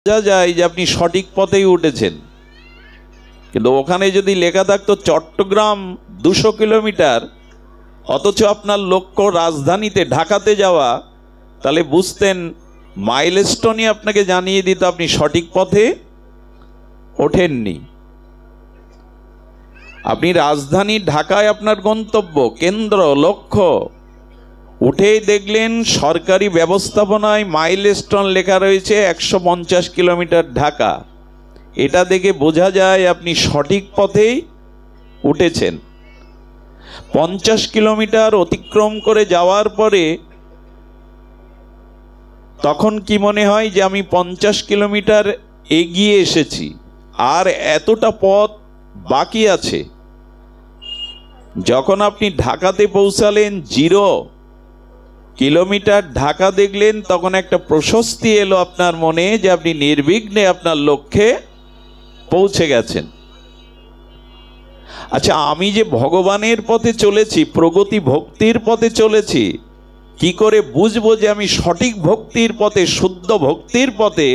বোঝা যায় যে আপনি সঠিক পথেই উঠেছেন। কিন্তু ওখানে যদি লেখা থাকতো চট্টগ্রাম 200 কিলোমিটার, অথচ আপনার লক্ষ্য রাজধানীতে ঢাকাতে যাওয়া, তাহলে বুঝতেন মাইলস্টোনই আপনাকে জানিয়ে দিত আপনি সঠিক পথে ওঠেননি। আপনি রাজধানী ঢাকায় আপনার গন্তব্য, কেন্দ্র, লক্ষ্য, উঠেই দেখলেন সরকারি ব্যবস্থাপনায় মাইলস্টোন লেখা রয়েছে 150 কিলোমিটার ঢাকা। এটা দেখে বোঝা যায় আপনি সঠিক পথেই উঠেছেন। 50 কিলোমিটার অতিক্রম করে যাওয়ার পরে তখন কি মনে হয় যে আমি 50 কিলোমিটার এগিয়ে এসেছি, আর এতটা পথ বাকি আছে। যখন আপনি ঢাকাতে পৌঁছালেন, 0 কিলোমিটার ঢাকা দেখলেন, তখন একটা প্রশস্তি এলো আপনার মনে যে আপনি নির্বিঘ্নে আপনার লক্ষ্যে পৌঁছে গেছেন। আচ্ছা, আমি যে ভগবানের পথে চলেছি, প্রগতি ভক্তির পথে চলেছি, কি করে বুঝবো যে আমি সঠিক ভক্তির পথে, শুদ্ধ ভক্তির পথে,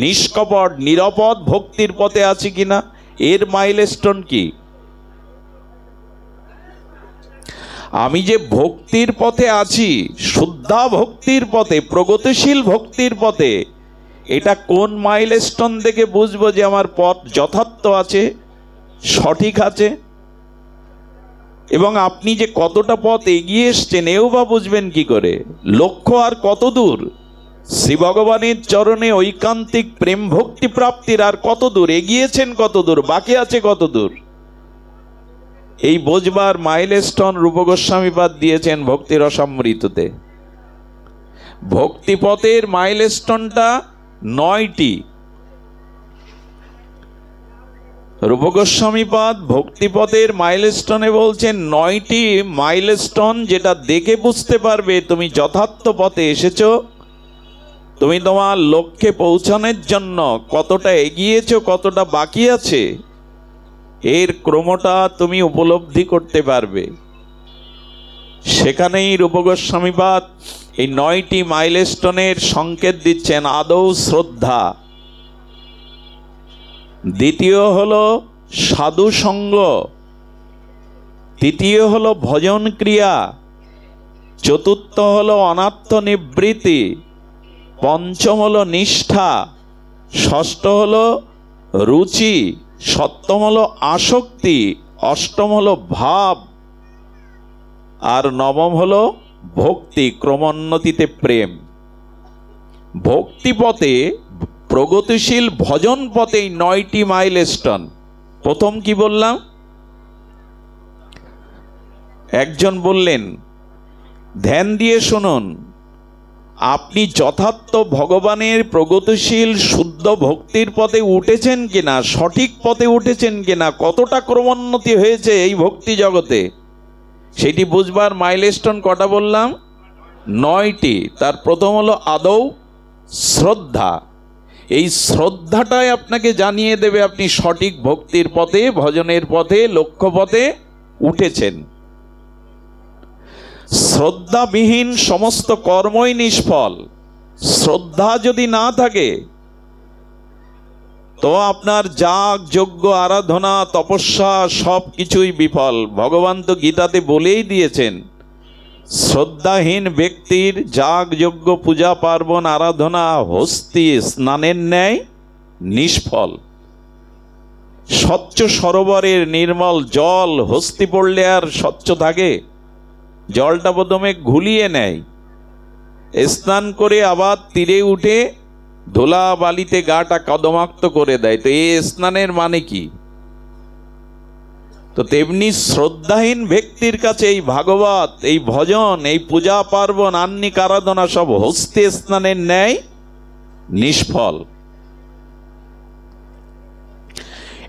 নিষ্কপট নিরাপদ ভক্তির পথে আছি কিনা? এর মাইলস্টোন কি? আমি যে ভক্তির পথে আছি, শুদ্ধা ভক্তির পথে, প্রগতিশীল ভক্তির পথে, এটা কোন মাইলস্টোন দেখে বুঝবো যে আমার পথ যথার্থ আছে, সঠিক আছে? এবং আপনি যে কতটা পথ এগিয়ে এসছেন এও বা বুঝবেন কি করে? লক্ষ্য আর কত দূর? শ্রী ভগবানের চরণে ঐকান্তিক প্রেম ভক্তি প্রাপ্তির আর কত দূর? এগিয়েছেন কত দূর? বাকি আছে কত দূর? এই বোঝবার মাইলস্টোন রূপ গোস্বামীপাদ দিয়েছেন ভক্তি রসামৃততে। ভক্তিপথের মাইলস্টোনটা 9টি। রূপ গোস্বামীপাদ ভক্তিপথের মাইলস্টোনে বলছেন 9টি মাইলস্টোন, যেটা দেখে বুঝতে পারবে তুমি যথার্থ পথে এসেছো, তুমি তোমার লক্ষ্যে পৌঁছানোর জন্য কতটা এগিয়েছো, কতটা বাকি আছে, এর ক্রমটা তুমি উপলব্ধি করতে পারবে। সেখানেই রূপ গোস্বামীপাদ এই 9টি মাইলস্টোনের সংকেত দিচ্ছেন। আদৌ শ্রদ্ধা, দ্বিতীয় হলো সাধু সঙ্গ, তৃতীয় হলো ভজন ক্রিয়া, চতুর্থ হলো অনাত্ম নিবৃত্তি, পঞ্চম হলো নিষ্ঠা, ষষ্ঠ হলো রুচি, সপ্তম হলো আসক্তি, অষ্টম হলো ভাব, আর নবম হলো ভক্তি, ক্রমোন্নতিতে প্রেম। ভক্তিপথে, প্রগতিশীল ভজন পথে 9টি মাইলস্টোন। প্রথম কি বললাম? একজন বললেন, ধ্যান দিয়ে শুনুন, আপনি যথার্থ ভগবানের প্রগতিশীল শুদ্ধ ভক্তির পথে উঠেছেন কিনা, সঠিক পথে উঠেছেন কিনা, কতটা ক্রমোন্নতি হয়েছে এই ভক্তি জগতে, সেটি বুঝবার মাইলস্টোন কটা বললাম? 9টি। তার প্রথম হলো আদৌ শ্রদ্ধা। এই শ্রদ্ধাটাই আপনাকে জানিয়ে দেবে আপনি সঠিক ভক্তির পথে, ভজনের পথে, লক্ষ্য পথে উঠেছেন। শ্রদ্ধাবিহীন সমস্ত কর্মই নিষ্ফল। শ্রদ্ধা যদি না থাকে তো আপনার যাগ, যজ্ঞ, আরাধনা, তপস্যা সব কিছুই বিফল। ভগবান তো গীতাতে বলেই দিয়েছেন, শ্রদ্ধাহীন ব্যক্তির যাগ, যজ্ঞ, পূজা, পার্বণ, আরাধনা হস্তি স্নানের ন্যায় নিষ্ফল। স্বচ্ছ সরোবরের নির্মল জল হস্তি পড়লে আর স্বচ্ছ থাকে? জলটা প্রথমে ঘুলিয়ে নেয়, স্নান করে আবার তীরে উঠে ধুলা বালিতে গাটা কদমাক্ত করে দেয়। তো এই স্নানের মানে কি? তো তেমনি শ্রদ্ধাহীন ব্যক্তির কাছে এই ভাগবত, এই ভজন, এই পূজা পার্বণ, আহ্নিক আরাধনা সব হস্তি স্নানের ন্যায় নিষ্ফল।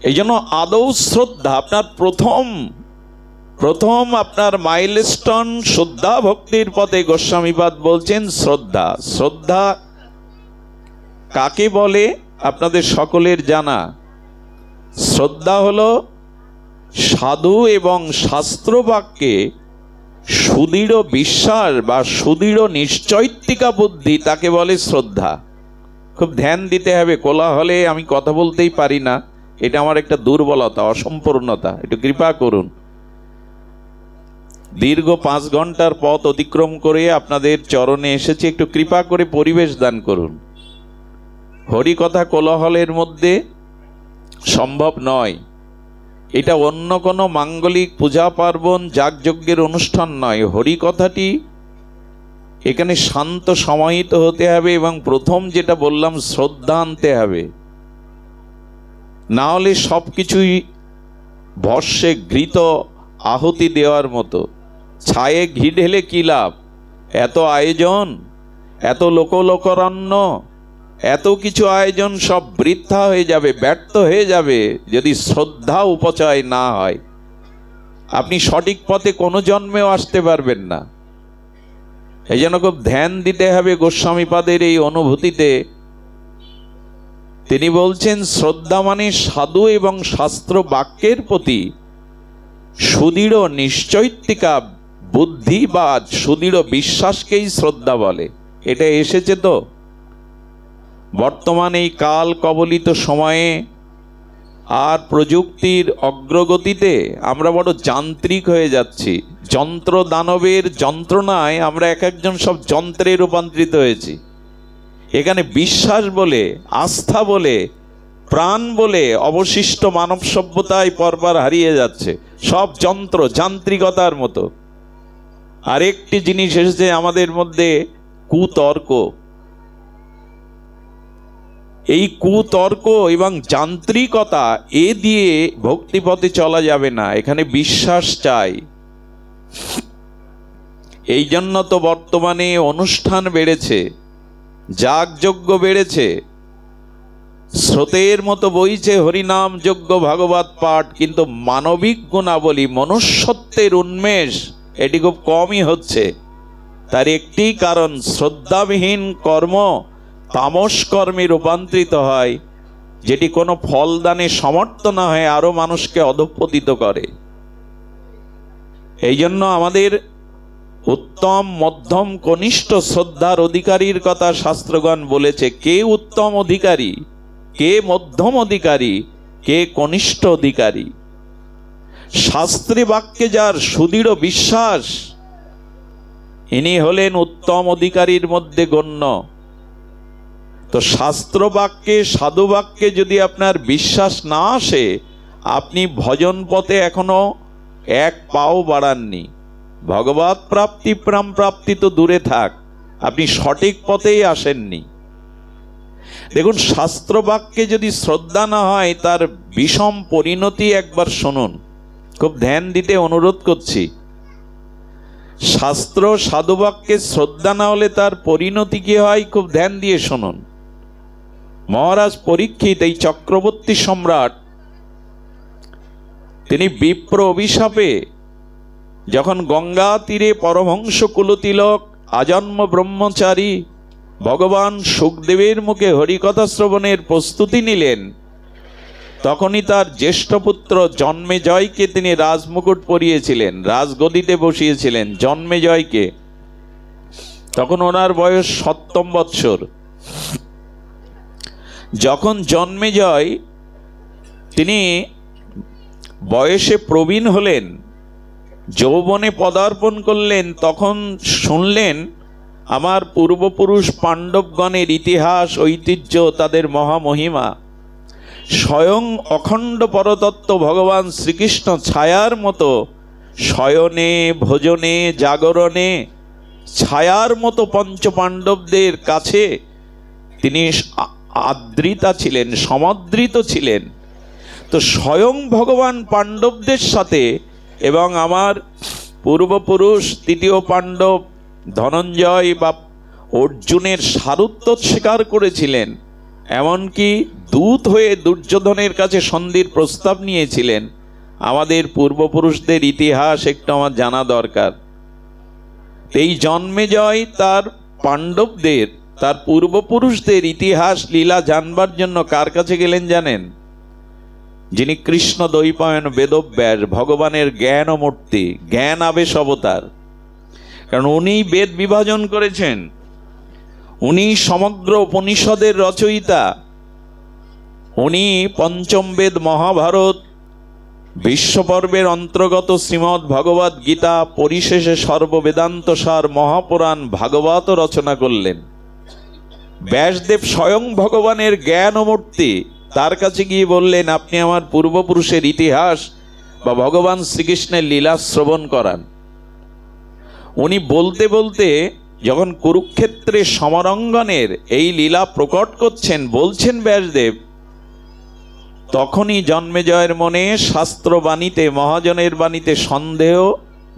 এই জন্য আদৌ শ্রদ্ধা আপনার প্রথম আপনার মাইলস্টোন। শ্রদ্ধা ভক্তির পথে গোস্বামীপাদ বলছেন শ্রদ্ধা। শ্রদ্ধা কাকে বলে আপনাদের সকলের জানা। শ্রদ্ধা হলো সাধু এবং শাস্ত্র বাক্যে সুদৃঢ় বিশ্বাস বা সুদৃঢ় নিশ্চৈত্তিকা বুদ্ধি, তাকে বলে শ্রদ্ধা। খুব ধ্যান দিতে হবে। কোলাহলে আমি কথা বলতেই পারি না, এটা আমার একটা দুর্বলতা, অসম্পূর্ণতা, একটু কৃপা করুন। দীর্ঘ 5 ঘন্টার পথ অতিক্রম করে আপনাদের চরণে এসেছি, একটু কৃপা করে পরিবেশ দান করুন। হরিকথা কোলাহলের মধ্যে সম্ভব নয়। এটা অন্য কোনো মাঙ্গলিক পূজা পার্বণ যাগযজ্ঞের অনুষ্ঠান নয়। হরিকথাটি এখানে শান্ত সমাহিত হতে হবে, এবং প্রথম যেটা বললাম, শ্রদ্ধা আনতে হবে। না হলে সব কিছুই ভস্যে ঘৃত আহুতি দেওয়ার মতো। ছায়ে ঘি ঢেলে কি লাভ? এত আয়োজন, এত লোকলোকরণ্য, এত কিছু আয়োজন সব বৃথা হয়ে যাবে, ব্যর্থ হয়ে যাবে যদি শ্রদ্ধা উপচয় না হয়। আপনি সঠিক পথে কোনো জন্মেও আসতে পারবেন না। এই জন্য খুব ধ্যান দিতে হবে গোস্বামীপাদের এই অনুভূতিতে। তিনি বলছেন, শ্রদ্ধা মানে সাধু এবং শাস্ত্র বাক্যের প্রতি সুদৃঢ় নিশ্চয়িকা বুদ্ধি বা সুদৃঢ় বিশ্বাসকেই শ্রদ্ধা বলে। এটা এসেছে তো বর্তমান এই কাল কবলিত সময়ে আর প্রযুক্তির অগ্রগতিতে আমরা বড় যান্ত্রিক হয়ে যাচ্ছি। যন্ত্র দানবের যন্ত্রণায় আমরা এক একজন সব যন্ত্রে রূপান্তরিত হয়েছি। এখানে বিশ্বাস বলে, আস্থা বলে, প্রাণ বলে অবশিষ্ট মানব সভ্যতায় পরবার হারিয়ে যাচ্ছে, সব যন্ত্র, যান্ত্রিকতার মতো। আরেকটি জিনিস এসেছে আমাদের মধ্যে, কুতর্ক। এই কুতর্ক এবং যান্ত্রিকতা, এ দিয়ে ভক্তিপথে চলা যাবে না। এখানে বিশ্বাস চাই। এই জন্য তো বর্তমানে অনুষ্ঠান বেড়েছে, যাগযজ্ঞ বেড়েছে, স্রোতের মতো বইছে হরিনাম যজ্ঞ ভাগবত পাঠ, কিন্তু মানবিক গুণাবলী, মনুষ্যত্বের উন্মেষ এটি খুব কমই হচ্ছে। তার একটি কারণ, শ্রদ্ধাবিহীন কর্ম তামস কর্মে রূপান্তরিত হয়, যেটি কোনো ফলদানে সমর্থ না হয়ে আরো মানুষকে অধঃপতিত করে। এই জন্য আমাদের উত্তম, মধ্যম, কনিষ্ঠ শ্রদ্ধার অধিকারীর কথা শাস্ত্রগণ বলেছে। কে উত্তম অধিকারী, কে মধ্যম অধিকারী, কে কনিষ্ঠ অধিকারী? শাস্ত্রে বাক্যে যার সুদৃঢ় বিশ্বাস, ইনি হলেন উত্তম অধিকারীর মধ্যে গণ্য। তো শাস্ত্র বাক্যে, সাধু বাক্যে যদি আপনার বিশ্বাস না আসে, আপনি ভজন পথে এখনো এক পাও বাড়াননি। ভগবত প্রাপ্তি, প্রাণ প্রাপ্তি তো দূরে থাক, আপনি সঠিক পথেই আসেননি। দেখুন, শাস্ত্র বাক্যে যদি শ্রদ্ধা না হয়, তার বিষম পরিণতি একবার শুনুন। খুব ধ্যান দিতে অনুরোধ করছি। শাস্ত্র সাধু বাক্যে শ্রদ্ধা না হলে তার পরিণতি কি হয়, খুব ধ্যান দিয়ে শুনুন। মহারাজ পরীক্ষিত, এই চক্রবর্তী সম্রাট, তিনি বিপ্র অভিশাপে যখন গঙ্গা তীরে পরমহংস কুলতিলক আজন্ম ব্রহ্মচারী ভগবান সুখদেবের মুখে হরিকথা শ্রবণের প্রস্তুতি নিলেন, তখনই তার জ্যেষ্ঠ পুত্র জন্মেজয়কে তিনি রাজমুকুট পরিয়েছিলেন, রাজগদিতে বসিয়েছিলেন জন্মেজয়কে। তখন ওনার বয়স 70 বৎসর। যখন জন্মেজয় তিনি বয়সে প্রবীণ হলেন, যৌবনে পদার্পণ করলেন, তখন শুনলেন আমার পূর্বপুরুষ পাণ্ডবগণের ইতিহাস, ঐতিহ্য, তাদের মহামহিমা। স্বয়ং অখণ্ড পরতত্ত্ব ভগবান শ্রীকৃষ্ণ ছায়ার মতো শয়নে, ভোজনে, জাগরণে ছায়ার মতো পঞ্চপাণ্ডবদের কাছে তিনি আদৃতা ছিলেন, সমাদৃত ছিলেন। তো স্বয়ং ভগবান পাণ্ডবদের সাথে এবং আমার পূর্বপুরুষ তৃতীয় পাণ্ডব ধনঞ্জয় বা অর্জুনের সারুত্ব স্বীকার করেছিলেন, এমনকি দূত হয়ে দুর্যোধনের কাছে সন্ধির প্রস্তাব নিয়েছিলেন। আমাদের পূর্বপুরুষদের ইতিহাস একটু আমার জানা দরকার। এই জন্মেজয় তার পাণ্ডবদের, তার পূর্বপুরুষদের ইতিহাস লীলা জানবার জন্য কার কাছে গেলেন জানেন? যিনি কৃষ্ণ দ্বৈপায়ন বেদব্যাস, ভগবানের জ্ঞান মূর্তি, জ্ঞান আবেশ অবতার। কারণ উনি বেদ বিভাজন করেছেন, উনি সমগ্র উপনিষদের রচয়িতা। উনি পঞ্চম বেদ মহাভারত, বিশ্বপর্বের অন্তর্গত শ্রীমদ্ ভগবদ গীতা, পরিশেষে সর্ববেদান্ত সার মহাপুরাণ ভাগবত রচনা করলেন। ব্যাসদেব স্বয়ং ভগবানের জ্ঞানমূর্তি। তার কাছে গিয়ে বললেন, আপনি আমার পূর্বপুরুষের ইতিহাস বা ভগবান শ্রীকৃষ্ণের লীলা শ্রবণ করান। উনি বলতে বলতে যখন কুরুক্ষেত্রে সমরাঙ্গনের এই লীলা প্রকট করছেন, বলছেন ব্যাসদেব, তখনই জন্মেজয়ের মনে শাস্ত্রবাণীতে, মহাজনের বাণীতে সন্দেহ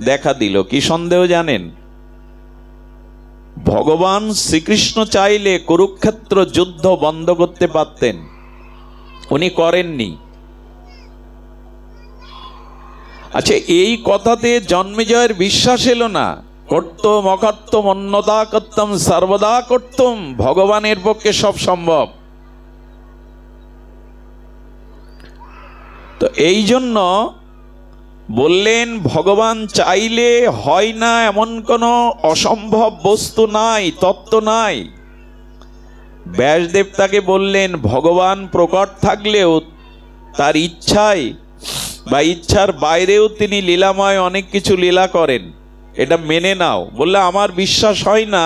দেখা দিল। কি সন্দেহ জানেন? ভগবান শ্রীকৃষ্ণ চাইলে কুরুক্ষেত্র যুদ্ধ বন্ধ করতে পারতেন, উনি করেননি। আচ্ছা, এই কথাতে জন্মেজয়ের বিশ্বাস এলো না। কর্তম অকর্তম অন্যদা কর্তম সর্বদা কর্তম, ভগবানের পক্ষে সব সম্ভব। তো এই জন্য বললেন, ভগবান চাইলে হয় না এমন কোনো অসম্ভব বস্তু নাই, তত্ত্ব নাই। ব্যাসদেব তাকে বললেন, ভগবান প্রকট থাকলেও তার ইচ্ছায় বা ইচ্ছার বাইরেও তিনি লীলাময় অনেক কিছু লীলা করেন, এটা মেনে নাও। বললে, আমার বিশ্বাস হয় না।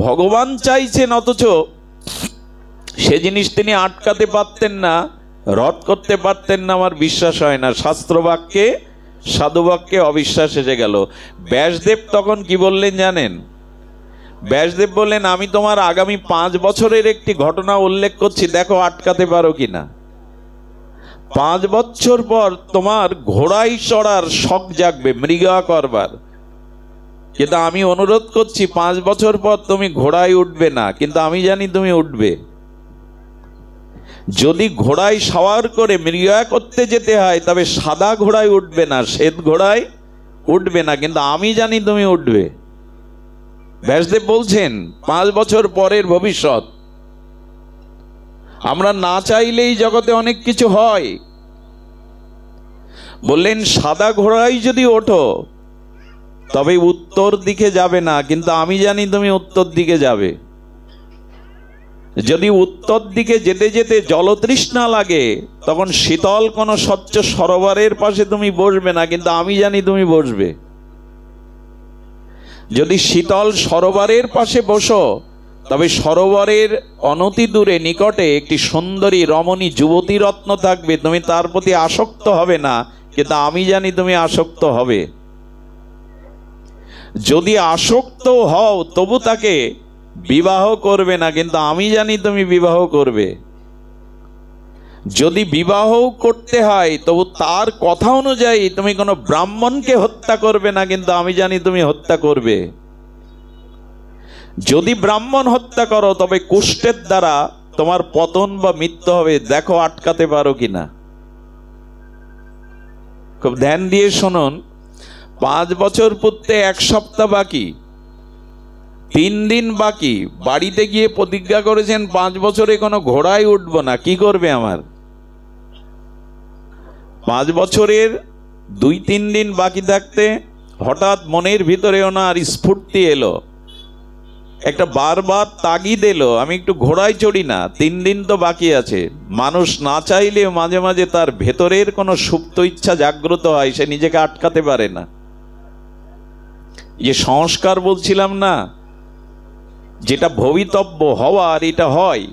ভগবান চাইছেন অথচ সে জিনিস তিনি আটকাতে পারতেন না, রদ করতে পারতেন না, আমার বিশ্বাস হয় না। শাস্ত্রবাক্যে, সাধুবাক্যে অবিশ্বাস এসে গেল। ব্যাসদেব তখন কি বললেন জানেন? ব্যাসদেব বললেন, আমি তোমার আগামী 5 বছরের একটি ঘটনা উল্লেখ করছি, দেখো আটকাতে পারো কিনা। 5 বছর পর তোমার ঘোড়ায় চড়ার শখ জাগবে, মৃগয়া করবার। কিন্তু আমি অনুরোধ করছি, 5 বছর পর তুমি ঘোড়ায় উঠবে না, কিন্তু আমি জানি তুমি উঠবে। যদি ঘোড়ায় সওয়ার করে মৃগয়া করতে যেতে হয়, তবে সাদা ঘোড়ায় উঠবে না, শ্বেত ঘোড়ায় উঠবে না, কিন্তু আমি জানি তুমি উঠবে। ব্যাসদেব বলছেন 5 বছর পরের ভবিষ্যৎ। আমরা না চাইলেই জগতে অনেক কিছু হয়। বললেন, সাদা ঘোড়ায় যদি ওঠো তবে উত্তর দিকে যাবে না, কিন্তু আমি জানি তুমি উত্তর দিকে যাবে। যদি উত্তর দিকে যেতে যেতে জলতৃষ্ণা লাগে, তখন শীতল কোনো স্বচ্ছ সরোবরের পাশে তুমি বসবে না, কিন্তু আমি জানি তুমি বসবে। যদি শীতল সরোবরের পাশে বসো, তবে সরোবরের অনতি দূরে নিকটে একটি সুন্দরী রমণী যুবতী রত্ন থাকবে, তুমি তার প্রতি আসক্ত হবে না, কিন্তু আমি জানি তুমি আসক্ত হবে। যদি আসক্ত হও তবু তাকে বিবাহ করবে না, কিন্তু আমি জানি তুমি বিবাহ করবে। যদি বিবাহ করতে হয় তবু তার কথা অনুযায়ী তুমি কোনো ব্রাহ্মণকে হত্যা করবে না, কিন্তু আমি জানি তুমি হত্যা করবে। যদি ব্রাহ্মণ হত্যা করো তবে কুষ্ঠের দ্বারা তোমার পতন বা মৃত্যু হবে, দেখো আটকাতে পারো কিনা। খুব ধ্যান দিয়ে শুনুন। 5 বছর পূর্তে 1 সপ্তাহ বাকি, 3 দিন বাকি। বাড়িতে গিয়ে প্রতিজ্ঞা করেছেন 5 বছরে কোনো ঘোড়ায় উঠবো না। কি করবে আমার? 5 বছরের 2-3 দিন বাকি থাকতে হঠাৎ মনের ভিতরে ওনার স্ফূর্তি এলো, একটা বারবার তাগিদ এলো, আমি একটু ঘোড়ায় চড়ি না, 3 দিন তো বাকি আছে। মানুষ না চাইলে মাঝে মাঝে তার ভেতরের কোনো সুপ্ত ইচ্ছা জাগ্রত হয়, সে নিজেকে আটকাতে পারে না। যে সংস্কার বলছিলাম না, যেটা ভবিতব্য হওয়ার, এটা হয়।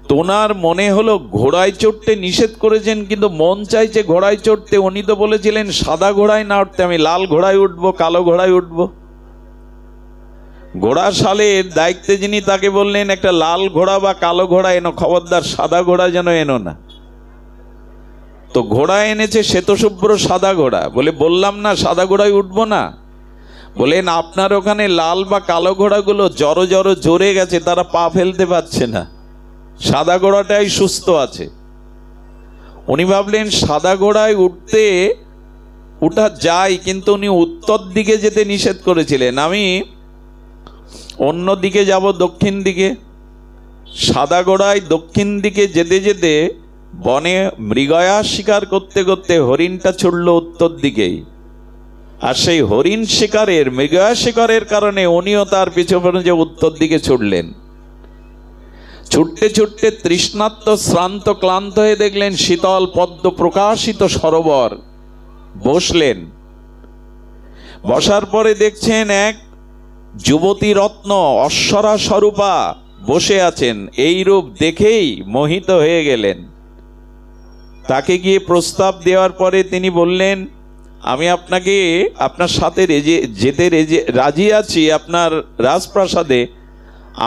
তোনার মনে হলো ঘোড়ায় চড়তে নিষেধ করেছেন, কিন্তু মন চাইছে ঘোড়ায় চড়তে। উনি তো বলেছিলেন সাদা ঘোড়ায় না উঠতে, আমি লাল ঘোড়ায় উঠবো, কালো ঘোড়ায় উঠবো। ঘোড়া শালের দায়িত্বে যিনি, তাকে বললেন একটা লাল ঘোড়া বা কালো ঘোড়া এনো, খবরদার সাদা ঘোড়া যেন এনো না। তো ঘোড়া এনেছে শ্বেতশুভ্র সাদা ঘোড়া। বলে, বললাম না সাদা ঘোড়ায় উঠবো না। বলেন, আপনার ওখানে লাল বা কালো ঘোড়াগুলো জড়ো জড়ো জোরে গেছে, তারা পা ফেলতে পারছে না, সাদা ঘোড়াটাই সুস্থ আছে। উনি ভাবলেন সাদা ঘোড়ায় উঠা যায়, কিন্তু উনি উত্তর দিকে যেতে নিষেধ করেছিলেন। আমি অন্য দিকে যাব, দক্ষিণ দিকে। সাদা ঘোড়ায় দক্ষিণ দিকে যেতে যেতে বনে মৃগয়া শিকার করতে করতে হরিণটা ছুটল উত্তর দিকেই। আর সেই হরিণ শিকারের, মৃগয়া শিকারের কারণে উনিও তার পিছনে যে উত্তর দিকে ছুটলেন। ছুটতে ছুটতে তৃষ্ণার্ত, শ্রান্ত, ক্লান্ত হয়ে দেখলেন শীতল পদ্ম প্রকাশিত সরোবর। বসলেন। বসার পরে দেখছেন এক যুবতী রত্ন অশ্বরা স্বরূপা বসে আছেন। এই রূপ দেখেই মোহিত হয়ে গেলেন। তাকে গিয়ে প্রস্তাব দেওয়ার পরে তিনি বললেন, আমি আপনাকে আপনার সাথে যেতে রাজি আছি আপনার রাজপ্রাসাদে।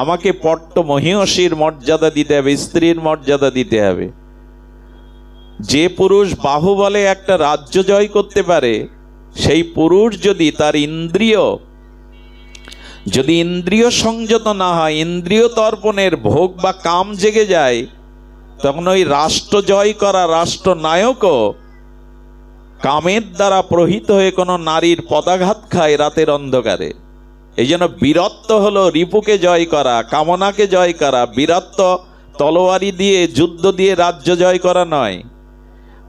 আমাকে পট্ট মহিষীর মর্যাদা দিতে হবে, স্ত্রীর মর্যাদা দিতে হবে। যে পুরুষ বাহুবলে একটা রাজ্য জয় করতে পারে, সেই পুরুষ যদি তার ইন্দ্রিয় সংযত না হয়, ইন্দ্রিয় তর্পণের ভোগ বা কাম জেগে যায়, তখন ওই রাষ্ট্র জয় করা রাষ্ট্রনায়কও কামের দ্বারা প্রহিত হয়ে কোনো নারীর পদাঘাত খায় রাতের অন্ধকারে। এই জন্য বীরত্ব হলো রিপুকে জয় করা, কামনাকে জয় করা। বীরত্ব তলোয়ারি দিয়ে, যুদ্ধ দিয়ে রাজ্য জয় করা নয়।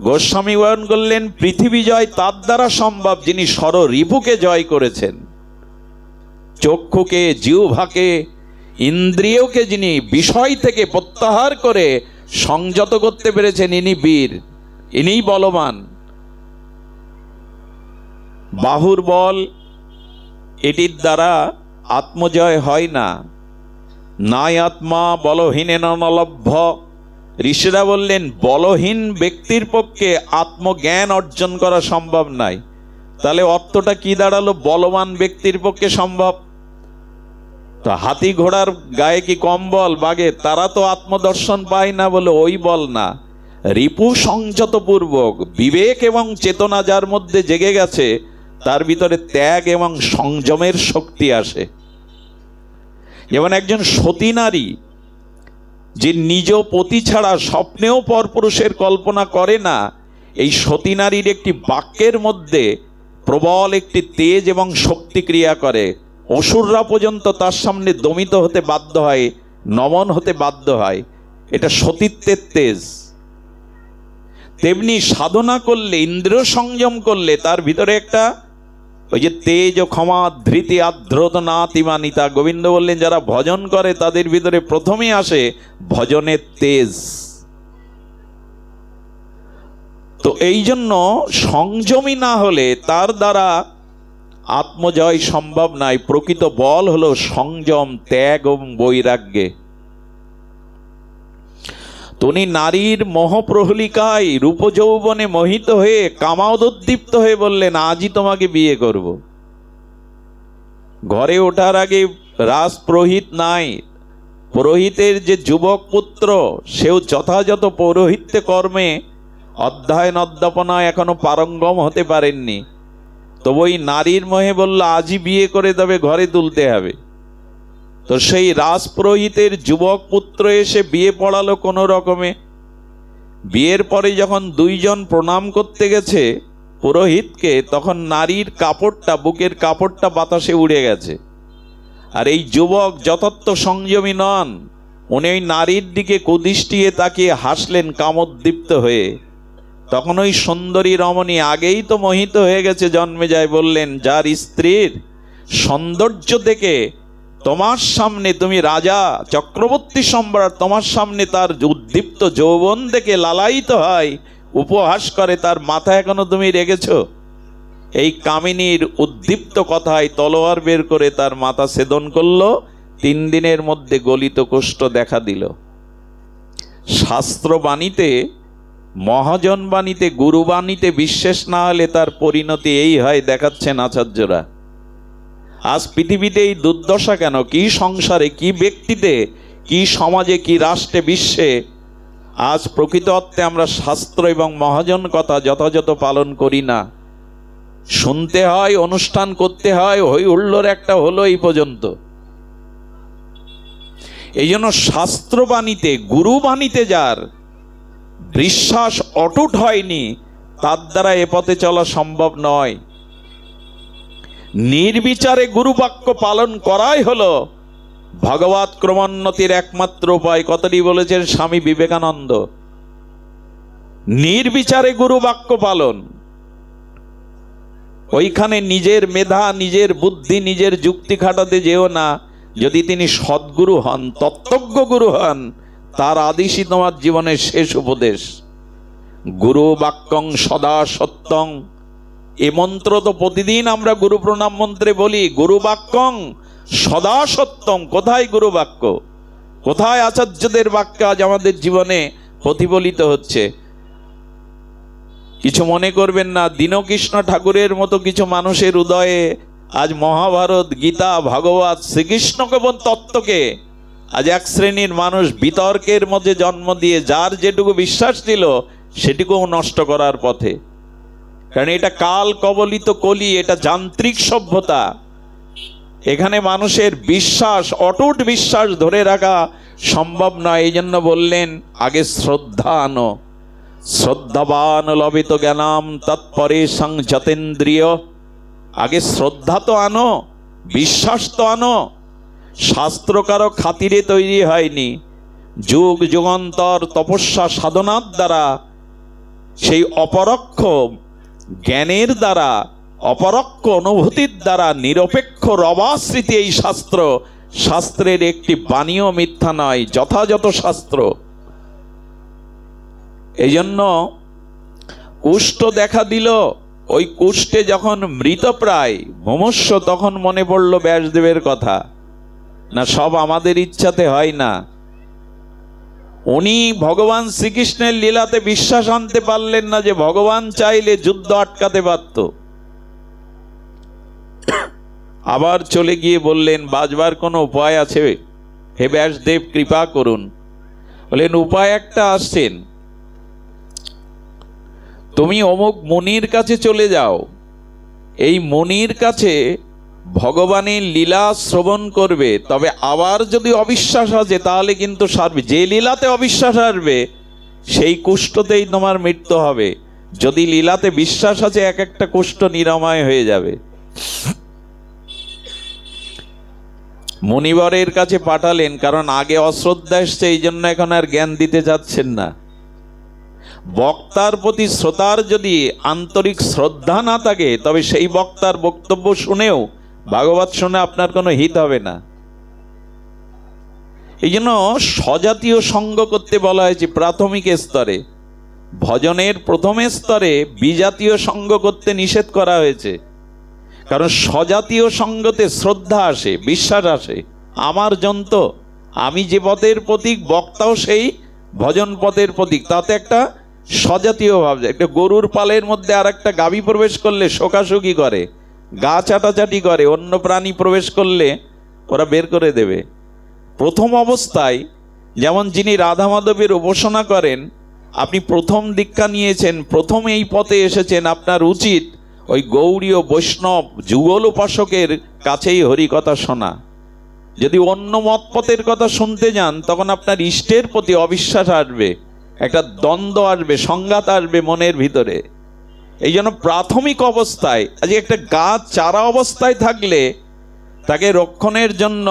গোস্বামী বর্ণন করলেন, পৃথিবী জয় তার দ্বারা সম্ভব যিনি রিপুকে জয় করেছেন। চক্ষুকে, জিহ্বাকে, ইন্দ্রিয়কে যিনি বিষয় থেকে প্রত্যাহার করে সংযত করতে পেরেছেন, ইনি বীর, ইনিই বলবান। বাহুর বল, এটির দ্বারা আত্মজয় হয় না। নাই আত্মা বলহীনেন নলভ্য। ঋষিরা বললেন, বলহীন ব্যক্তির পক্ষে আত্মজ্ঞান অর্জন করা সম্ভব নয়। তাহলে অর্থটা কি দাঁড়ালো? বলবান ব্যক্তির পক্ষে সম্ভব। তো হাতি ঘোড়ার গায়ে কি কম বল বাঘে? তারা তো আত্মদর্শন পায় না বলে ওই বল না। রিপু সংযত পূর্বক বিবেক এবং চেতনা যার মধ্যে জেগে গেছে, তার ভিতরে ত্যাগ এবং সংযমের শক্তি আসে। যেমন একজন সতী নারী যে নিজ পতি ছাড়া স্বপ্নেও পরপুরুষের কল্পনা করে না, এই সতী নারীর একটি বাক্যের মধ্যে প্রবল একটি তেজ এবং শক্তি ক্রিয়া করে। অসুররা পর্যন্ত তার সামনে দমিত হতে বাধ্য হয়, নমন হতে বাধ্য হয়। এটা সতীত্বের তেজ। তেমনি সাধনা করলে, ইন্দ্রিয় সংযম করলে তার ভিতরে একটা ওই যে তেজ, ক্ষমা, ধৃতি, আর্দ্রতা, নাতিমানিতা। গোবিন্দ বললেন, যারা ভজন করে তাদের ভিতরে প্রথমেই আসে ভজনের তেজ। তো এই জন্য সংযমী না হলে তার দ্বারা আত্মজয় সম্ভব নয়। প্রকৃত বল হলো সংযম, ত্যাগ এবং বৈরাগ্যে। তিনি নারীর মোহপ্রহলিকায় রূপযৌবনে মোহিত হয়ে কামাদোদ্দীপ্ত হয়ে বললেন, আজই তোমাকে বিয়ে করব। ঘরে ওঠার আগে রাজপুরোহিত নাই, পুরোহিতের যে যুবক পুত্র, সেও যথাযথ পৌরোহিত্য কর্মে অধ্যয়ন অধ্যাপনায় এখনো পারঙ্গম হতে পারেননি। তবু ওই নারীর মোহে বলল, আজই বিয়ে করে তবে ঘরে তুলতে হবে। তো সেই রাজপুরোহিতের যুবক পুত্র এসে বিয়ে পড়ালো কোনো রকমে। বিয়ের পরে যখন দুইজন প্রণাম করতে গেছে পুরোহিতকে, তখন নারীর কাপড়টা, বুকের কাপড়টা বাতাসে উড়ে গেছে। আর এই যুবক যথার্থ সংযমী নন, উনি ওই নারীর দিকে কুদৃষ্টিয়ে তাকিয়ে হাসলেন কামোদ্দীপ্ত হয়ে। তখন ওই সুন্দরী রমণী, আগেই তো মোহিত হয়ে গেছে জন্মেজয়, বললেন, যার স্ত্রীর সৌন্দর্য দেখে তোমার সামনে, তুমি রাজা চক্রবর্তী সম্রাট, তোমার সামনে তার উদ্দীপ্ত যৌবন দেখে লালায়িত হয়, উপহাস করে, তার মাথা এখনো তুমি রেখেছ? এই কামিনীর উদ্দীপ্ত কথায় তলোয়ার বের করে তার মাথা ছেদন করলো। 3 দিনের মধ্যে গলিত কোষ্ঠ দেখা দিল। শাস্ত্রবাণীতে, মহাজনবাণীতে, গুরুবাণীতে বিশ্বাস না হলে তার পরিণতি এই হয়, দেখাচ্ছেন আচার্যরা। আজ পৃথিবীতে এই দুর্দশা কেন? কি সংসারে, কি ব্যক্তিতে, কি সমাজে, কি রাষ্ট্রে, বিশ্বে আজ প্রকৃত অর্থে আমরা শাস্ত্র এবং মহাজন কথা যথাযথ পালন করি না। শুনতে হয়, অনুষ্ঠান করতে হয়, হই হুল্লোড় একটা হলো এই পর্যন্ত। এই জন্য শাস্ত্রবাণীতে, গুরুবাণীতে যার বিশ্বাস অটুট হয়নি, তার দ্বারা এ পথে চলা সম্ভব নয়। নির্বিচারে গুরুবাক্য পালন করাই হলো ভগবৎ ক্রমোন্নতির একমাত্র উপায়। কতটি বলেছেন স্বামী বিবেকানন্দ। নির্বিচারে গুরুবাক্য পালন। ওইখানে নিজের মেধা, নিজের বুদ্ধি, নিজের যুক্তি খাটাতে যেও না। যদি তিনি সদ্গুরু হন, তত্ত্বজ্ঞ গুরু হন, তার আদেশই তোমার জীবনের শেষ উপদেশ। গুরু বাক্যং সদা সত্যং, এ মন্ত্র তো প্রতিদিন আমরা গুরু প্রণাম মন্ত্রে বলি। গুরু বাক্যং সদা সত্যং, কোথায় গুরু বাক্য, কোথায় আচার্যদের বাক্য আজ আমাদের জীবনে প্রতিফলিত হচ্ছে? কিছু মনে করবেন না, দীনকৃষ্ণ ঠাকুরের মতো কিছু মানুষের হৃদয়ে আজ মহাভারত, গীতা, ভাগবত, শ্রীকৃষ্ণকে এবং তত্ত্বকে আজ এক শ্রেণীর মানুষ বিতর্কের মধ্যে জন্ম দিয়ে যার যেটুকু বিশ্বাস ছিল সেটুকুও নষ্ট করার পথে। কারণ এটা কাল কবলিত কলি, এটা যান্ত্রিক সভ্যতা। এখানে মানুষের বিশ্বাস, অটুট বিশ্বাস ধরে রাখা সম্ভব নয়। এই জন্য বললেন আগে শ্রদ্ধা আনো। শ্রদ্ধাবান লবিত জ্ঞানাম তৎপরে সংযতেন্দ্রিয়। আগে শ্রদ্ধা তো আনো, বিশ্বাস তো আনো। শাস্ত্র কারো খাতিরে তৈরি হয়নি, যুগ যুগান্তর তপস্যা সাধনার দ্বারা, সেই অপরোক্ষ জ্ঞানের দ্বারা, অপরোক্ষ অনুভূতির দ্বারা নিরপেক্ষ রবাশ্রিত এই শাস্ত্র। শাস্ত্রের একটি বাণীও মিথ্যা নয়, যথাযথ শাস্ত্র। এই জন্য কুষ্ঠ দেখা দিল, ওই কুষ্ঠে যখন মৃতপ্রায় মুমূর্ষ, তখন মনে পড়ল ব্যাসদেবের কথা। না, সব আমাদের ইচ্ছাতে হয় না। উনি ভগবান শ্রীকৃষ্ণের লীলাতে বিশ্বাস আনতে পারলেন না যে ভগবান চাইলে যুদ্ধ আটকাতে পারত। আবার চলে গিয়ে বললেন, বাঁচবার কোনো উপায় আছে? হে ব্যাসদেব, কৃপা করুন। বললেন, উপায় একটা আসছেন, তুমি অমুক মুনির কাছে চলে যাও। এই মুনির কাছে ভগবানের লীলা শ্রবণ করবে, তবে আবার যদি অবিশ্বাস আছে তাহলে কিন্তু সারবে। যে লীলাতে অবিশ্বাস আসবে সেই কুষ্ঠতেই তোমার মৃত্যু হবে। যদি লীলাতে বিশ্বাস আছে, এক একটা কুষ্ঠ নিরাময় হয়ে যাবে। মুনিবরের কাছে পাঠালেন, কারণ আগে অশ্রদ্ধা এসছে, এই জন্য এখন আর জ্ঞান দিতে যাচ্ছেন না। বক্তার প্রতি শ্রোতার যদি আন্তরিক শ্রদ্ধা না থাকে, তবে সেই বক্তার বক্তব্য শুনেও ভাগবত শুনে আপনার কোনো হিত হবে না। এই জন্য স্বজাতীয় সঙ্গ করতে বলা হয়েছে প্রাথমিক স্তরে। ভজনের প্রথম স্তরে বিজাতীয় সঙ্গ করতে নিষেধ করা হয়েছে। কারণ স্বজাতীয় সঙ্গতে শ্রদ্ধা আসে, বিশ্বাস আসে। আমার যন্ত্র, আমি যে পথের প্রতীক, বক্তাও সেই ভজন পথের প্রতীক। তাতে একটা স্বজাতীয় ভাব। একটা গরুর পালের মধ্যে আর একটা গাভী প্রবেশ করলে শোকাশুকি করে, গা চাটাচাটি করে, অন্য প্রাণী প্রবেশ করলে ওরা বের করে দেবে। প্রথম অবস্থায় যেমন যিনি রাধা মাধবের উপাসনা করেন, আপনি প্রথম দীক্ষা নিয়েছেন, প্রথম এই পথে এসেছেন, আপনার উচিত ওই গৌড়ীয় বৈষ্ণব যুগল উপাসকের কাছেই হরিকথা শোনা। যদি অন্য মতপথের কথা শুনতে যান, তখন আপনার ইষ্টের প্রতি অবিশ্বাস আসবে, একটা দ্বন্দ্ব আসবে, সংঘাত আসবে মনের ভিতরে। এই জন্য প্রাথমিক অবস্থায়, আজকে একটা গাছ চারা অবস্থায় থাকলে তাকে রক্ষণের জন্য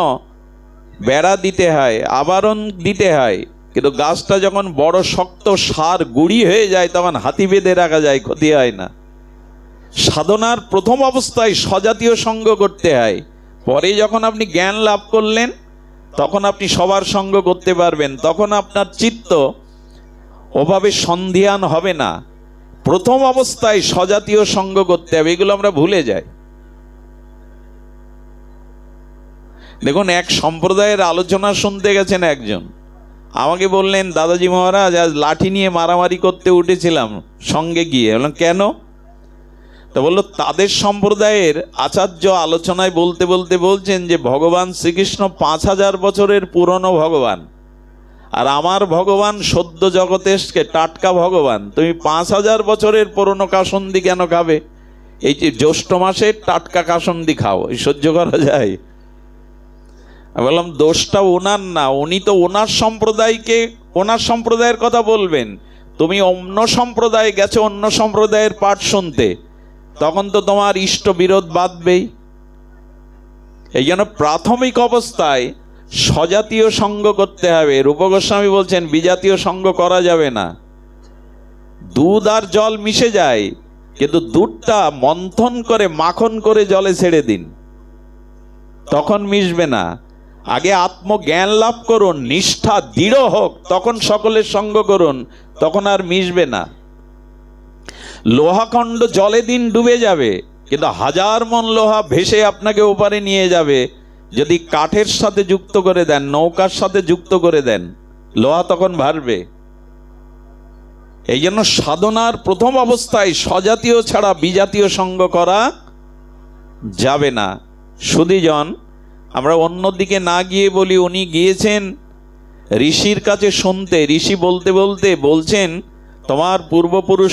বেড়া দিতে হয়, আবরণ দিতে হয়। কিন্তু গাছটা যখন বড় শক্ত সার গুড়ি হয়ে যায়, তখন হাতি বেঁধে রাখা যায়, ক্ষতি হয় না। সাধনার প্রথম অবস্থায় স্বজাতীয় সঙ্গ করতে হয়। পরে যখন আপনি জ্ঞান লাভ করলেন, তখন আপনি সবার সঙ্গ করতে পারবেন। তখন আপনার চিত্ত ওভাবে সন্ধিয়ান হবে না। প্রথম অবস্থায় স্বজাতীয় সঙ্গ করতে হবে, এগুলো আমরা ভুলে যাই। দেখুন, এক সম্প্রদায়ের আলোচনা শুনতে গেছেন একজন, আমাকে বললেন, দাদাজি মহারাজ, আজ লাঠি নিয়ে মারামারি করতে উঠেছিলাম সঙ্গে গিয়ে। বললাম, কেন? তা বললো, তাদের সম্প্রদায়ের আচার্য আলোচনায় বলতে বলতে বলছেন যে ভগবান শ্রীকৃষ্ণ 5000 বছরের পুরনো ভগবান, আর আমার ভগবান সদ্য জগতেশকে টাটকা ভগবান। তুমি 5000 বছরের পুরনো কাসন্দি কেন খাবে? এই যে জ্যৈষ্ঠ মাসের টাটকা কাসন্দি খাও, এই সহ্য করা যায়? বললাম, দোষটা ওনার না, উনি তো ওনার সম্প্রদায়কে, ওনার সম্প্রদায়ের কথা বলবেন। তুমি অন্য সম্প্রদায়ে গেছো, অন্য সম্প্রদায়ের পাঠ শুনতে, তখন তো তোমার ইষ্ট বিরোধ বাঁধবেই। এই জন্য প্রাথমিক অবস্থায় স্বজাতীয় সঙ্গ করতে হবে। রূপ গোস্বামী বলছেন বিজাতীয় সঙ্গ করা যাবে না। দুধ আর জল মিশে যায়, কিন্তু দুধটা মন্থন করে মাখন করে জলে ছেড়ে দিন, তখন মিশবে না। আগে আত্মজ্ঞান লাভ করুন, নিষ্ঠা দৃঢ় হোক, তখন সকলের সঙ্গ করুন, তখন আর মিশবে না। লোহাখণ্ড জলে দিন ডুবে যাবে, কিন্তু 1000 মন লোহা ভেসে আপনাকে ওপারে নিয়ে যাবে। যদি কাঠের সাথে যুক্ত করে দেন, নৌকার সাথে যুক্ত করে দেন, লোহা তখন ভাসবে। এই জন্য সাধনার প্রথম অবস্থায় স্বজাতীয় ছাড়া বিজাতীয় সঙ্গ করা যাবে না। সুধীজন, আমরা অন্যদিকে না গিয়ে বলি, উনি গিয়েছেন ঋষির কাছে শুনতে। ঋষি বলতে বলতে বলছেন, তোমার পূর্বপুরুষ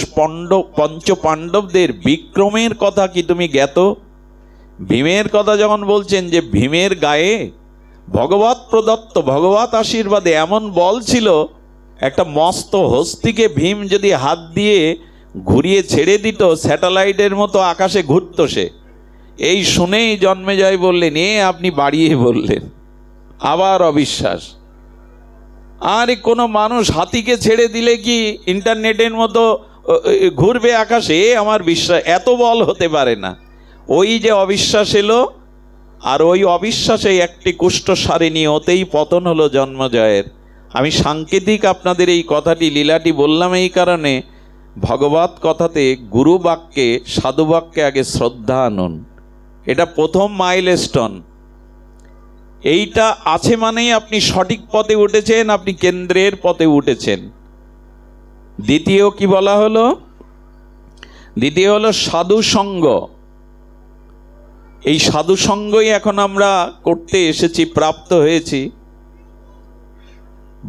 পঞ্চ পাণ্ডবদের বিক্রমের কথা কি তুমি জ্ঞাত? ভীমের কথা যখন বলছেন যে ভীমের গায়ে ভগবৎ প্রদত্ত, ভগবৎ আশীর্বাদে এমন বল ছিল, একটা মস্ত হস্তিকে ভীম যদি হাত দিয়ে ঘুরিয়ে ছেড়ে দিত, স্যাটেলাইটের মতো আকাশে ঘুরত সে। এই শুনেই জন্মেজয় বললেন, এ আপনি বাড়িয়ে বললেন। আবার অবিশ্বাস। আর কোনো মানুষ হাতিকে ছেড়ে দিলে কি ইন্টারনেটের মতো ঘুরবে আকাশে? আমার বিশ্বাস, এত বল হতে পারে না। ওই যে অবিশ্বাস এলো, আর ওই অবিশ্বাসে একটি কুষ্ঠসারিণী, ওতেই পতন হলো জন্মজয়ের। আমি সাংকেতিক আপনাদের এই কথাটি, লীলাটি বললাম এই কারণে, ভগবত কথাতে গুরু বাক্যে, সাধু বাক্যে আগে শ্রদ্ধা আনুন। এটা প্রথম মাইলস্টোন। এইটা আছে মানেই আপনি সঠিক পথে উঠেছেন, আপনি কেন্দ্রের পথে উঠেছেন। দ্বিতীয় কি বলা হলো? দ্বিতীয় হলো সাধু সঙ্গ। এই সাধু সঙ্গই এখন আমরা করতে এসেছি, প্রাপ্ত হয়েছি।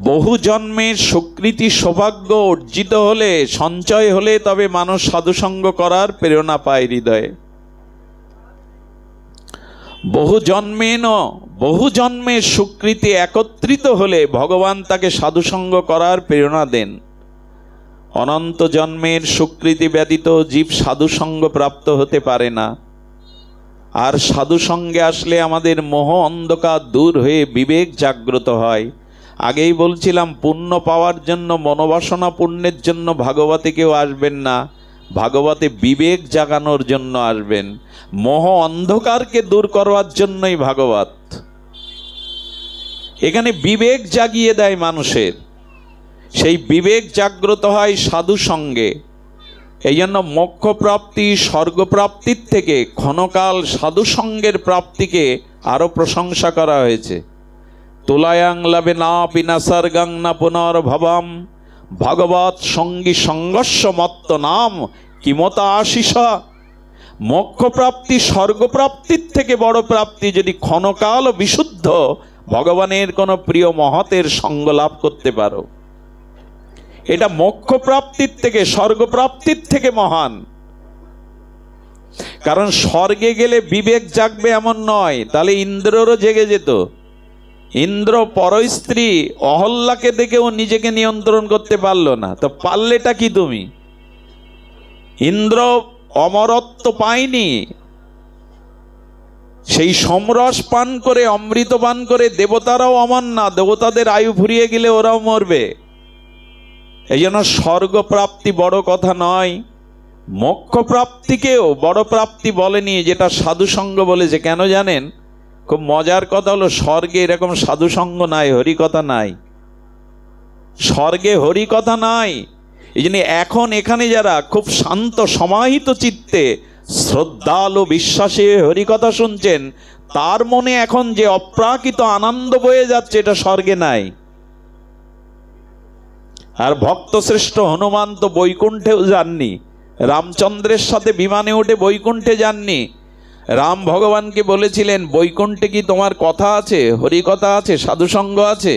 বহু জন্মের স্বীকৃতি সৌভাগ্য অর্জিত হলে, সঞ্চয় হলে, তবে মানুষ সাধুসঙ্গ করার প্রেরণা পায় হৃদয়ে। বহু জন্মের স্বীকৃতি একত্রিত হলে ভগবান তাকে সাধুসঙ্গ করার প্রেরণা দেন। অনন্ত জন্মের স্বীকৃতি ব্যতীত জীব সাধুসঙ্গ প্রাপ্ত হতে পারে না। আর সাধুসঙ্গে আসলে আমাদের মোহ অন্ধকার দূর হয়ে বিবেক জাগ্রত হয়। আগেই বলছিলাম, পুণ্য পাওয়ার জন্য, মনোবাসনা পুণ্যের জন্য ভাগবতে কেউ আসবেন না, ভাগবতে বিবেক জাগানোর জন্য আসবেন। মোহ অন্ধকারকে দূর করবার জন্যই ভাগবত। এখানে বিবেক জাগিয়ে দেয় মানুষের, সেই বিবেক জাগ্রত হয় সাধু সঙ্গে। এই জন্য মোক্ষ প্রাপ্তি, স্বর্গপ্রাপ্তির থেকে ক্ষণকাল সাধু সঙ্গের প্রাপ্তিকে আরো প্রশংসা করা হয়েছে। তুলায়াং লাভে না পিনাসার্গাং না পুনর্ভবাম ভগবৎ সঙ্গী সংঘর্ষ মত্ত নাম কিমতা আশিসা। মোক্ষ প্রাপ্তি, স্বর্গপ্রাপ্তির থেকে বড় প্রাপ্তি যদি ক্ষণকাল বিশুদ্ধ ভগবানের কোনো প্রিয় মহতের সঙ্গ লাভ করতে পারো। এটা মোক্ষ প্রাপ্তির থেকে, স্বর্গপ্রাপ্তির থেকে মহান। কারণ স্বর্গে গেলে বিবেক জাগবে এমন নয়, তাহলে ইন্দ্ররও জেগে যেত। ইন্দ্র পরস্ত্রী অহল্যাকে দেখেও নিজেকে নিয়ন্ত্রণ করতে পারলো না, তো পারলেটা কি তুমি? ইন্দ্র অমরত্ব পায়নি, সেই সমরস পান করে, অমৃত পান করে দেবতারাও অমর না, দেবতাদের আয়ু ফুরিয়ে গেলে ওরাও মরবে। এই জন্য স্বর্গপ্রাপ্তি বড় কথা নয়, মোক্ষ প্রাপ্তিকেও বড় প্রাপ্তি বলেনি, যেটা সাধুসঙ্গ বলেছে। কেন জানেন? খুব মজার কথা হলো, স্বর্গে এরকম সাধুসঙ্গ নাই, হরিকথা নাই। স্বর্গে হরিকথা নাই। এই জন্য এখন এখানে যারা খুব শান্ত সমাহিত চিত্তে শ্রদ্ধালু বিশ্বাসে হরিকথা শুনছেন, তার মনে এখন যে অপ্রাকৃত আনন্দ বয়ে যাচ্ছে, এটা স্বর্গে নাই। আর ভক্ত শ্রেষ্ঠ হনুমান তো বৈকুণ্ঠেও যাননি, রামচন্দ্রের সাথে বিমানে উঠে বৈকুণ্ঠে যাননি। রাম ভগবানকে বলেছিলেন, বৈকুণ্ঠে কি তোমার কথা আছে, হরিকথা আছে, সাধুসঙ্গ আছে?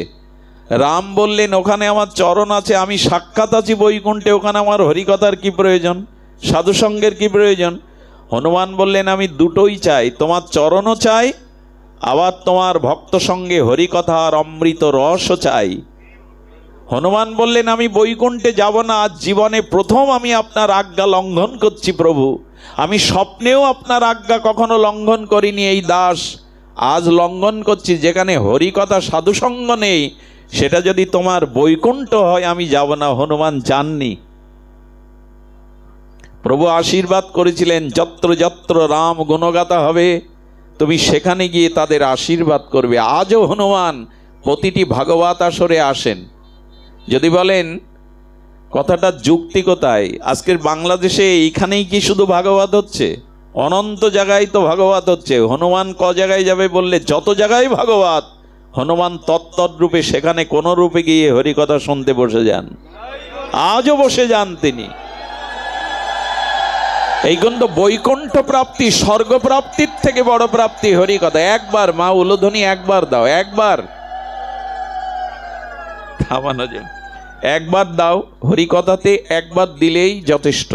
রাম বললেন, ওখানে আমার চরণ আছে, আমি সাক্ষাৎ আছি বৈকুণ্ঠে, ওখানে আমার হরিকথার কি প্রয়োজন, সাধুসঙ্গের কি প্রয়োজন? হনুমান বললেন, আমি দুটোই চাই, তোমার চরণও চাই, আবার তোমার ভক্ত সঙ্গে হরিকথা আর অমৃত রসও চাই। হনুমান বললেন, আমি বৈকুণ্ঠে যাব না, আজ জীবনে প্রথম আমি আপনার আজ্ঞা লঙ্ঘন করছি প্রভু। আমি স্বপ্নেও আপনার আজ্ঞা কখনো লঙ্ঘন করিনি, এই দাস আজ লঙ্ঘন করছি। যেখানে হরিকথা সাধুসঙ্গ নেই, সেটা যদি তোমার বৈকুণ্ঠ হয়, আমি যাব না। হনুমান জাননি। প্রভু আশীর্বাদ করেছিলেন, যত্র যত্র রাম গুণগাথা হবে, তুমি সেখানে গিয়ে তাদের আশীর্বাদ করবে। আজও হনুমান প্রতিটি ভাগবত আসরে আসেন। যদি বলেন কথাটা যুক্তি কোথায়, আজকের বাংলাদেশে এইখানেই কি শুধু ভাগবত হচ্ছে? অনন্ত জায়গায় তো ভাগবত হচ্ছে। হনুমান ক জায়গায় যাবে বললে, যত জায়গায় ভাগবত, হনুমান তত্তদ্রূপে সেখানে কোন রূপে গিয়ে হরিকথা শুনতে বসে যান, আজও বসে যান তিনি। এই কিন্তু বৈকুণ্ঠ প্রাপ্তি, স্বর্গ প্রাপ্তির থেকে বড় প্রাপ্তি হরিকথা। একবার মা উলুধ্বনি একবার দাও, একবার থামানো যাবে, একবার দাও। হরিকথাতে একবার দিলেই যথেষ্ট।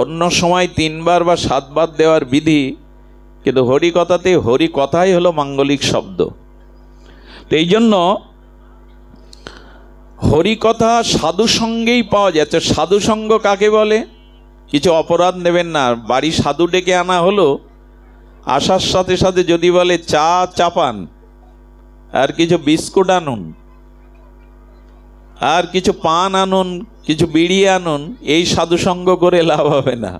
অন্য সময় 3 বার বা 7 বার দেওয়ার বিধি, কিন্তু হরিকথাতে হরিকথাই হলো মাঙ্গলিক শব্দ। তো এই জন্য হরিকথা সাধু সঙ্গেই পাওয়া যাচ্ছে। সাধু সঙ্গ কাকে বলে? কিছু অপরাধ নেবেন না, বাড়ি সাধু ডেকে আনা হলো, আসার সাথে সাথে যদি বলে চা চাপান, আর কিছু বিস্কুট আনুন, আর কিছু পান আনুন, কিছু বিড়ি আনুন, এই সাধু সঙ্গ করে লাভ হবে না।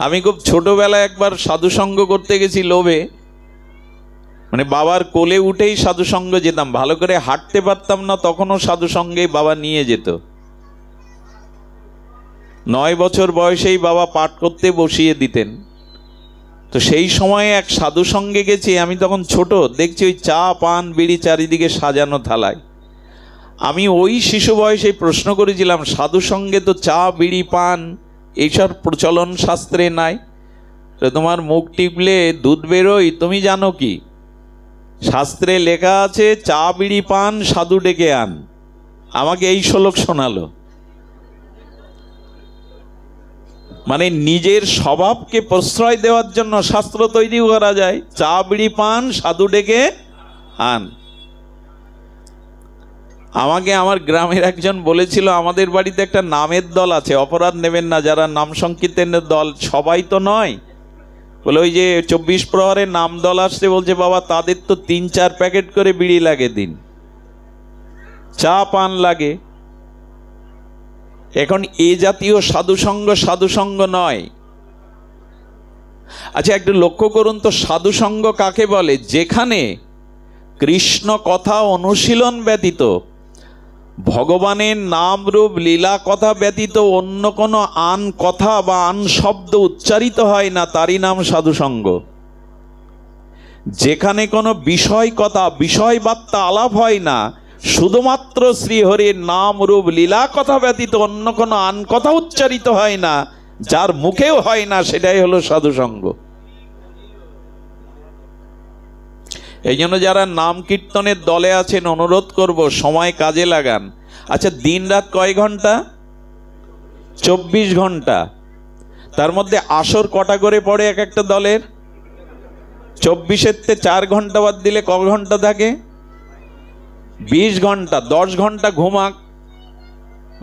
আমি খুব ছোটবেলায় একবার সাধু সঙ্গ করতে গেছি লোভে, মানে বাবার কোলে উঠেই সাধু সঙ্গ যেতাম। ভালো করে হাঁটতে পারতাম না, তখনও সাধু সঙ্গেই বাবা নিয়ে যেত। 9 বছর বয়সেই বাবা পাঠ করতে বসিয়ে দিতেন। তো সেই সময়ে এক সাধু সঙ্গে গেছি, আমি তখন ছোট, দেখছি ওই চা পান বিড়ি চারিদিকে সাজানো থালায়। আমি ওই শিশু বয়সে প্রশ্ন করেছিলাম, সাধু সঙ্গে তো চা বিড়ি পান এইসব প্রচলন শাস্ত্রে নাই, তো তোমার মুখ টিপলে দুধ বেরোয়, তুমি জানো কি? শাস্ত্রে লেখা আছে চা বিড়ি পান সাধু ডেকে আন। আমাকে এই শ্লোক শোনালো। মানে নিজের স্বভাবকে প্রশ্রয় দেওয়ার জন্য শাস্ত্র তৈরি করা যায়। চা বিড়ি পান সাধু ডেকে আন। আমাকে আমার গ্রামের একজন বলেছিল, আমাদের বাড়িতে একটা নামের দল আছে, অপরাধ নেবেন না, যারা নাম সংকীর্তনের দল, সবাই তো নয়, বলে ওই যে 24 প্রহরের নাম দল আসছে, বলছে বাবা তাদের তো 3-4 প্যাকেট করে বিড়ি লাগে দিন, চা পান লাগে। এখন এ জাতীয় সাধুসঙ্গ নয়। আচ্ছা একটু লক্ষ্য করুন তো, সাধুসঙ্গ কাকে বলে? যেখানে কৃষ্ণ কথা অনুশীলন ব্যতীত, ভগবানের নাম রূপ লীলা কথা ব্যতীত অন্য কোনো আন কথা বা আন শব্দ উচ্চারিত হয় না, তারই নাম সাধুসঙ্গ। যেখানে কোনো বিষয় কথা বিষয় বার্তা আলাপ হয় না, শুধুমাত্র শ্রীহরির নাম রূপ লীলা কথা ব্যতীত অন্য কোনো আন কথা উচ্চারিত হয় না, যার মুখেও হয় না, সেটাই হলো সাধুসঙ্গ। এই জন্য যারা নাম কীর্তনের দলে আছেন, অনুরোধ করব সময় কাজে লাগান। আচ্ছা দিন রাত কয় ঘন্টা? 24 ঘন্টা। তার মধ্যে আসর কটা করে পড়ে এক একটা দলের? 24-এর 4 ঘন্টা বাদ দিলে ক ঘন্টা থাকে? 20 ঘন্টা। 10 ঘন্টা ঘুমাক,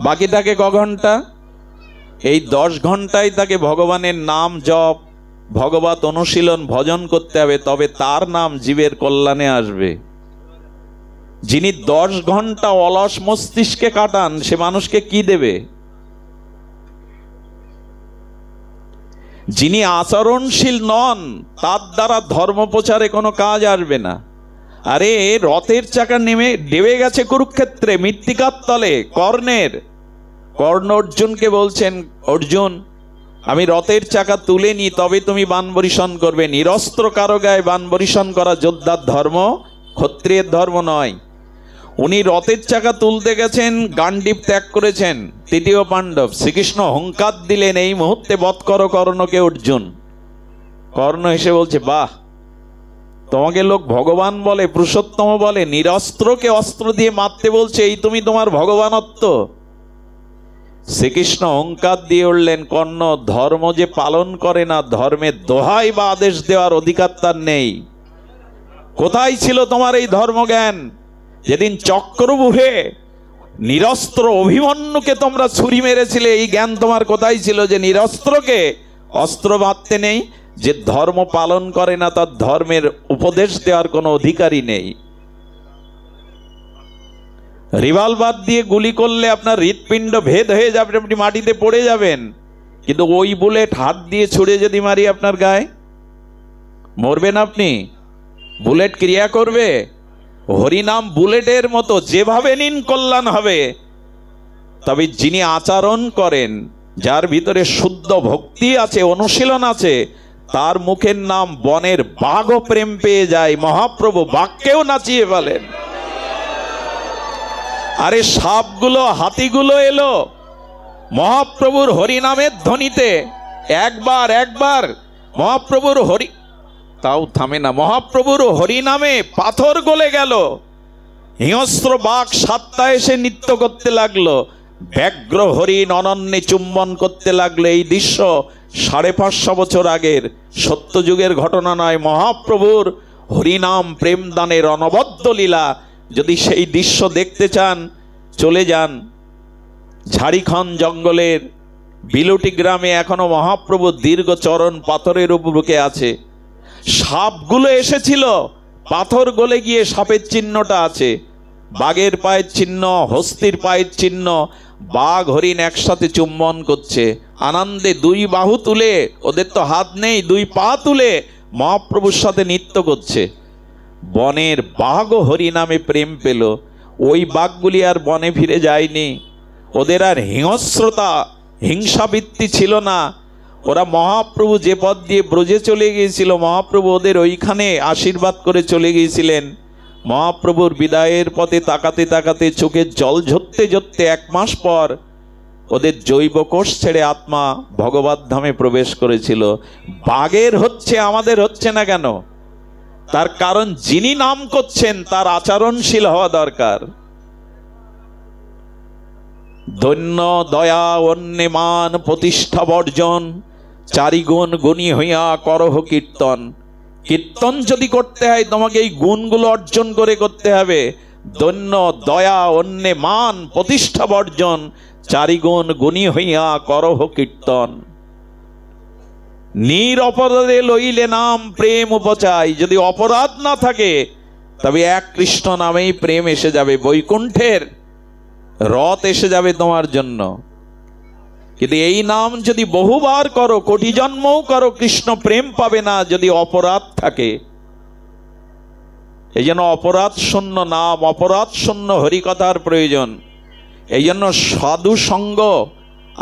বাকি থাকে ক ঘন্টা? এই 10 ঘন্টায় তাকে ভগবানের নাম জপ, ভগবত অনুশীলন, ভজন করতে হবে, তবে তার নাম জীবের কল্যাণে আসবে। যিনি 10 ঘন্টা অলস মস্তিষ্কে কাটান, সে মানুষকে কি দেবে? যিনি আচরণশীল নন, তার দ্বারা ধর্ম প্রচারে কোনো কাজ আসবে না। আরে রথের চাকা নেমে ডেবে গেছে কুরুক্ষেত্রে মৃত্তিকার তলে। কর্ণ অর্জুনকে বলছেন, অর্জুন আমি রথের চাকা তুলে নি, তবে তুমি বাণ বরিশন করবে। নিরস্ত্র কারো গায়ে বাণ বরিশন করা যোদ্ধার ধর্ম, ক্ষত্রিয়ের ধর্ম নয়। উনি রথের চাকা তুলতে গেছেন, গান্ডীব ত্যাগ করেছেন। 3য় পাণ্ডব শ্রীকৃষ্ণ হুঙ্কার দিলেন, এই মুহূর্তে বধ করো কর্ণকে। অর্জুন, কর্ণ এসে বলছে, বাহ, তোমাকে লোক ভগবান বলে, পুরুষোত্তম বলে, নিরস্ত্রকে অস্ত্র দিয়ে মারতে বলছে, এই তুমি তোমার ভগবানত্ব। শ্রীকৃষ্ণ হুঙ্কার দিয়ে উঠলেন, কর্ণ ধর্ম যে পালন করে না, ধর্মের দোহাই বা আদেশ দেওয়ার অধিকার তার নেই। কোথায় ছিল তোমার এই ধর্মজ্ঞান? যেদিন চক্রবুহে নিরস্ত্র অভিমন্যুকে তোমরা ছুরি মেরেছিলে, এই জ্ঞান তোমার কোথায় ছিল যে নিরস্ত্রকে অস্ত্র মারতে নেই? যে ধর্ম পালন করে না, তার ধর্মের উপদেশ দেওয়ার কোনো অধিকারই নেই। রিভলভার দিয়ে গুলি করলে আপনার হৃৎপিণ্ড ভেদ হয়ে যাবে, আপনি মাটিতে পড়ে যাবেন। কিন্তু ওই বুলেট হাত দিয়ে ছুড়ে যদি মারি আপনার গায়ে, মরবেন আপনি? বুলেট ক্রিয়া করবে? হরিনাম বুলেটের মতো, যেভাবে নিন কল্যাণ হবে। তবে যিনি আচরণ করেন, যার ভিতরে শুদ্ধ ভক্তি আছে, অনুশীলন আছে, তার মুখের নাম বনের বাঘও প্রেম পেয়ে যায়। মহাপ্রভু বাঘকেও নাচিয়ে ফেলেন। আরে সাপগুলো, হাতিগুলো এলো মহাপ্রভুর হরিনামের ধ্বনিতে। একবার মহাপ্রভুর হরি, তাও থামে না। মহাপ্রভুর হরিনামে পাথর গলে গেল। হিংস্র বাঘ 7টা এসে নৃত্য করতে লাগলো। ব্যগ্র হরিণ অনন্যে চুম্বন করতে লাগলো। এই দৃশ্য 550 বছর আগের সত্যযুগের ঘটনা নয়, মহাপ্রভুর হরিনাম প্রেমদানের অনবদ্য লীলা। যদি সেই দৃশ্য দেখতে চান, চলে যান ঝাড়িখণ্ড জঙ্গলের বিলুটি গ্রামে। এখনো মহাপ্রভু দীর্ঘ চরণ পাথরের উপরে আছে। সাপগুলো এসেছিল, পাথর গলে গিয়ে সাপের চিহ্নটা আছে। বাঘের পায়ের চিহ্ন, হস্তির পায়ের চিহ্ন। বাঘ হরিণ একসাথে চুম্বন করছে আনন্দে, 2 বাহু তুলে, ওদের তো হাত নেই, 2 পা তুলে মহাপ্রভুর সাথে নৃত্য করছে। বনের বাঘও হরিনামে প্রেম পেল। ওই বাঘগুলি আর বনে ফিরে যায়নি। ওদের আর হিংস্রতা, হিংসাবৃত্তি ছিল না। ওরা মহাপ্রভু যে পথ দিয়ে ব্রজে চলে গিয়েছিল, মহাপ্রভু ওদের ওইখানে আশীর্বাদ করে চলে গিয়েছিলেন। মহাপ্রভুর বিদায়ের পথে তাকাতে তাকাতে চোখের জল ঝরতে ঝরতে 1 মাস পর ওদের জৈব কোষ ছেড়ে আত্মা ভগবত ধামে প্রবেশ করেছিল। বাঘের হচ্ছে, আমাদের হচ্ছে না কেন? তার কারণ যিনি নাম করছেন তার আচরণশীল হওয়া দরকার। ধন্য দয়া অন্যে মান প্রতিষ্ঠা বর্জন, 4 গুণ গুণী হইয়া করহ কীর্তন। কীর্তন যদি করতে হয় তোমাকে এই গুণগুলো অর্জন করে করতে হবে। ধন্য দয়া অন্যে মান প্রতিষ্ঠা বর্জন, 4 গুণ গুণী হইয়া করহ কীর্তন। নিরপরাধে লইলে নাম প্রেম উপচায়। যদি অপরাধ না থাকে তবে এক কৃষ্ণ নামেই প্রেম এসে যাবে, বৈকুণ্ঠের রথ এসে যাবে তোমার জন্য। কিন্তু এই নাম যদি বহুবার করো, কোটি জন্মও করো, কৃষ্ণ প্রেম পাবে না যদি অপরাধ থাকে। এই জন্য অপরাধ শূন্য নাম, অপরাধ শূন্য হরিকথার প্রয়োজন। এই জন্য সাধু সঙ্গ,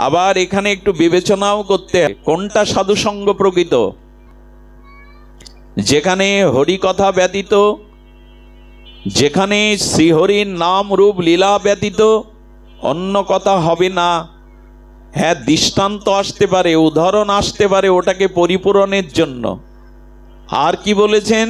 আবার এখানে একটু বিবেচনাও করতে হয় কোনটা সাধু সঙ্গ প্রকৃত। যেখানে হরিকথা ব্যতীত, যেখানে শ্রীহরির নাম রূপ লীলা ব্যতীত অন্য কথা হবে না। হ্যাঁ, দৃষ্টান্ত আসতে পারে, উদাহরণ আসতে পারে ওটাকে পরিপূরণের জন্য। আর কি বলেছেন?